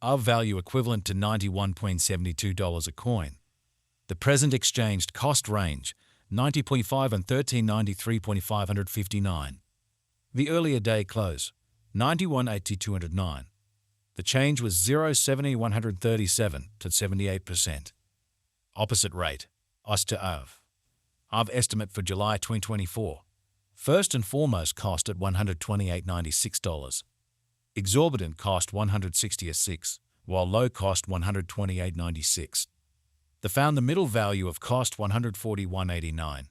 Aave value equivalent to $91.72 a coin. The present exchanged cost range, 90.5 and 1393.559. The earlier day close, 91.8209. The change was 0.70 to 78%. Opposite rate, OS to Aave. Aave estimate for July 2024. First and foremost cost at $128.96. Exorbitant cost $160.06, while low cost $128.96. They found the middle value of cost $141.89.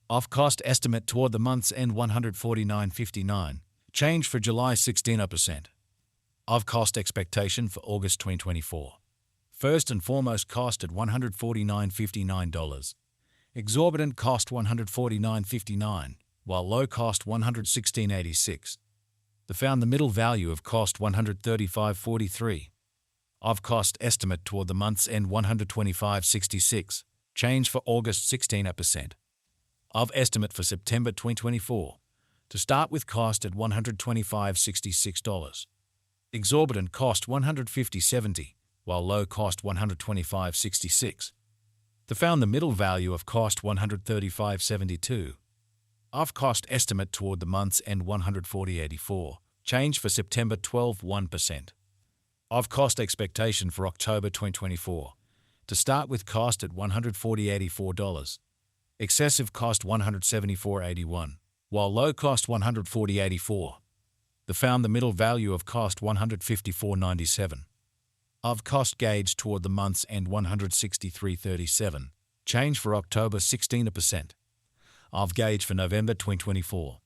Off cost estimate toward the month's end $149.59. Change for July 16%. Of cost expectation for August 2024. First and foremost cost at $149.59. Exorbitant cost $149.59, while low cost $116.86. They found the middle value of cost $135.43. Of cost estimate toward the month's end $125.66. Change for August 16%. Of estimate for September 2024. To start with cost at $125.66. Exorbitant cost $150.70, while low cost $125.66. They found the middle value of cost $135.72. Of cost estimate toward the month's end $140.84. Change for September 1%. Of cost expectation for October 2024. To start with cost at $140.84. Excessive cost $174.81, while low cost $140.84. They found the middle value of cost $154.97. Of cost gauge toward the month's end $163.37. Change for October 16%. Of gauge for November 2024.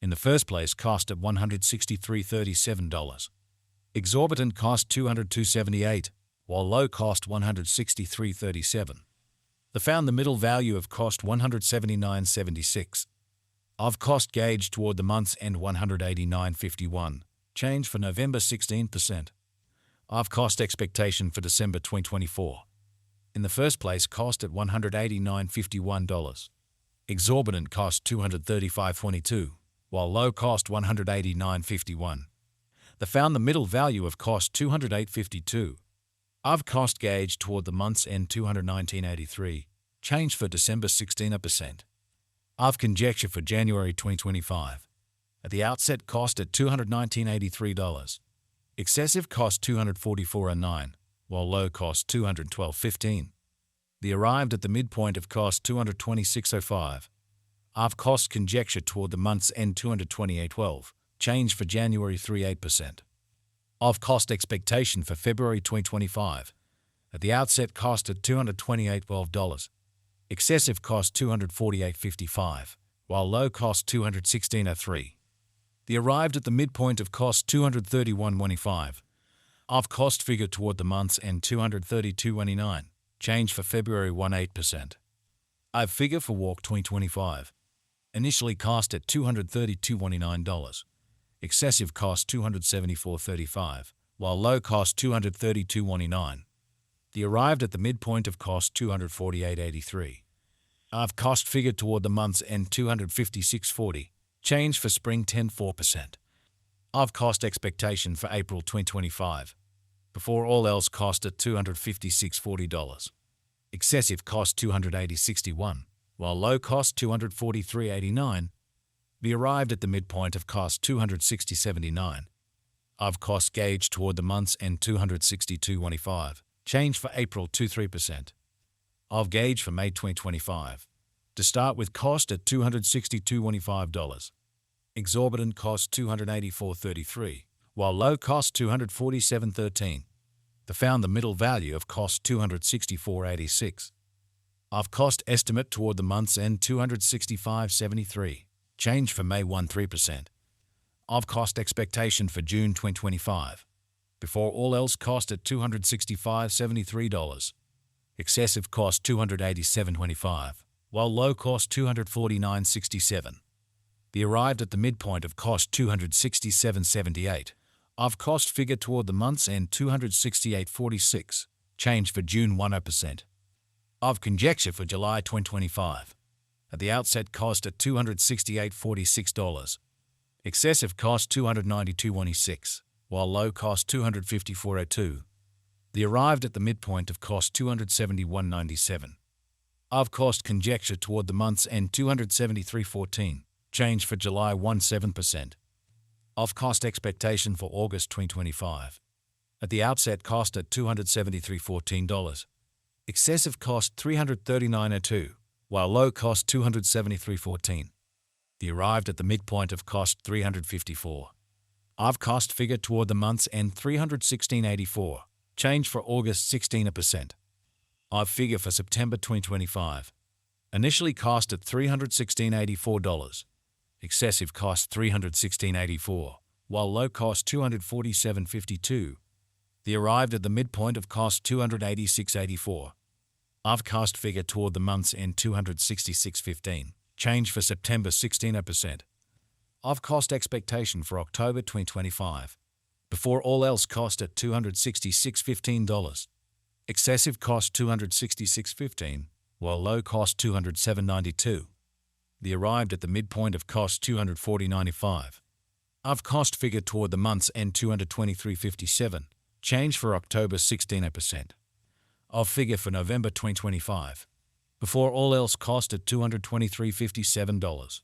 In the first place cost at $163.37. Exorbitant cost $202.78, while low cost $163.37. They found the middle value of cost $179.76. Of cost gauge toward the month's end $189.51. Change for November 16%. Of cost expectation for December 2024. In the first place cost at $189.51. Exorbitant cost $235.22, while low cost $189.51. They found the middle value of cost $208.52. Of cost gauge toward the month's end $219.83. Change for December 16%. Of conjecture for January 2025. At the outset cost at $219.83. Excessive cost $244.09, while low cost $212.15. They arrived at the midpoint of cost $226.05. Of cost conjecture toward the month's end $228.12. Change for January 38%. Of cost expectation for February 2025. At the outset cost at $228.12. Excessive cost $248.55, while low cost $216.03. They arrived at the midpoint of cost $231.25. Of cost figure toward the month's end $232.29. Change for February 18%. Aave figure for Walk 2025. Initially cost at $232.29. Excessive cost $274.35, while low cost $232.29. They arrived at the midpoint of cost $248.83. Aave cost figure toward the month's end $256.40. Change for spring 10.4%. Of cost expectation for April 2025. Before all else cost at $256.40. Excessive cost $280.61, while low cost $243.89. They arrived at the midpoint of cost $260.79. Of cost gauge toward the month's end $262.25. Change for April 3%. Of gauge for May 2025. To start with cost at $262.25. Exorbitant cost $284.33, while low cost $247.13. They found the middle value of cost $264.86. Of cost estimate toward the month's end $265.73. Change for May 3%. Of cost expectation for June 2025. Before all else cost at $265.73. Excessive cost $287.25, while low cost $249.67. They arrived at the midpoint of cost $267.78. Of cost figure toward the month's end $268.46. Change for June 1%. Of conjecture for July 2025. At the outset cost at $268.46. Excessive cost $292.26, while low cost $254.02. The arrived at the midpoint of cost $271.97. Of cost conjecture toward the month's end $273.14. Change for July 17%. Of cost expectation for August 2025. At the outset cost at $273.14. Excessive cost $339.02, while low cost $273.14. The arrived at the midpoint of cost $354. Of cost figure toward the month's end $316.84. Change for August 16%. Of figure for September 2025. Initially cost at $316.84. Excessive cost $316.84, while low cost $247.52. The arrived at the midpoint of cost $286.84. Of cost figure toward the month's end $266.15. Change for September 16%. Of cost expectation for October 2025. Before all else cost at $266.15. Excessive cost $266.15, while low cost $207.92. The arrived at the midpoint of cost $240.95. Of cost figure toward the month's end $223.57. Change for October 16%. Of figure for November 2025. Before all else cost at $223.57.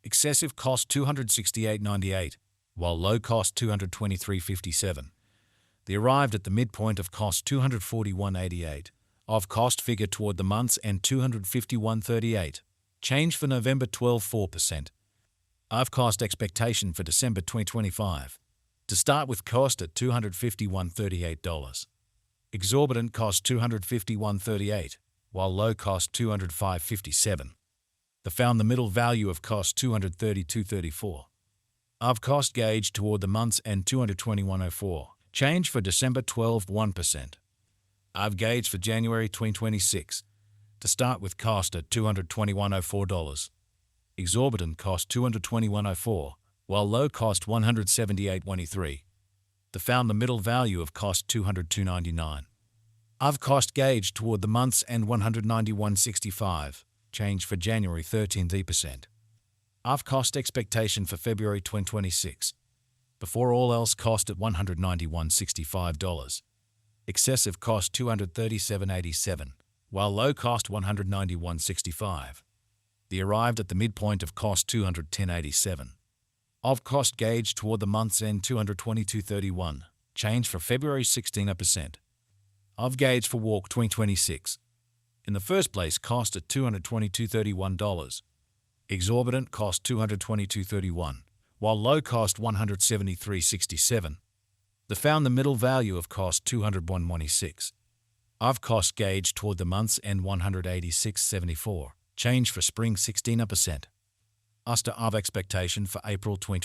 Excessive cost $268.98, while low cost $223.57. The arrived at the midpoint of cost $241.88. Of cost figure toward the month's end $251.38. Change for November 12.4%. Of cost expectation for December 2025. To start with cost at $251.38. Exorbitant cost $251.38, while low cost $205.57. The found the middle value of cost $232.34. Of cost gauge toward the month's end $221.04. Change for December 12.1%. Of gauge for January 2026. To start with cost at $221.04. Exorbitant cost $221.04, while low cost $178.23. The found the middle value of cost $202.99. Of cost gauge toward the month's end $191.65. Change for January 13%. Of cost expectation for February 2026. Before all else cost at $191.65. Excessive cost $237.87, while low cost $191.65. The arrived at the midpoint of cost $210.87. Of cost gauge toward the month's end $222.31. Change for February 16%. Of gauge for walk 2026. In the first place cost at $222.31. Exorbitant cost $222.31, while low cost $173.67. The found the middle value of cost $201.26. Of cost gauge toward the month's end $186.74. Change for spring 16%. Of expectation for April 2020.